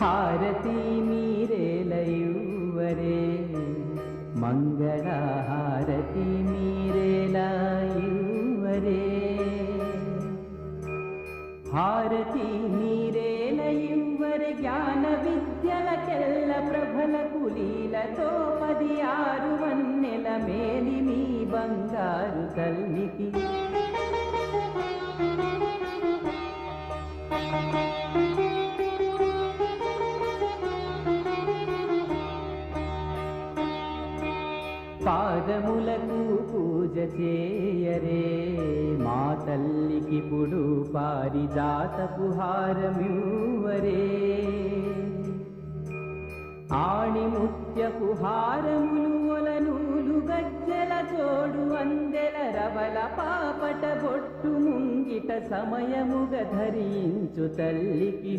హారతి మీరేలయువరే మంగళ హారతి మీరేలయువరే హారతి మీరేలయువరే జ్ఞాన విద్యలకెల్ల ప్రభల కులీలతో 16 వన్నెల మేలి మీ బంగారు తల్లికి పాదములకు పూజ చేయరే మా తల్లికిప్పుడు పారిజాతపు హారమివ్వరే ఆణిముత్యపు హారములు ఒలనూలు గజ్జల జోడు అందెల రవల పాపట బొట్టు ముంగిట సమయముగ ధరించు తల్లికి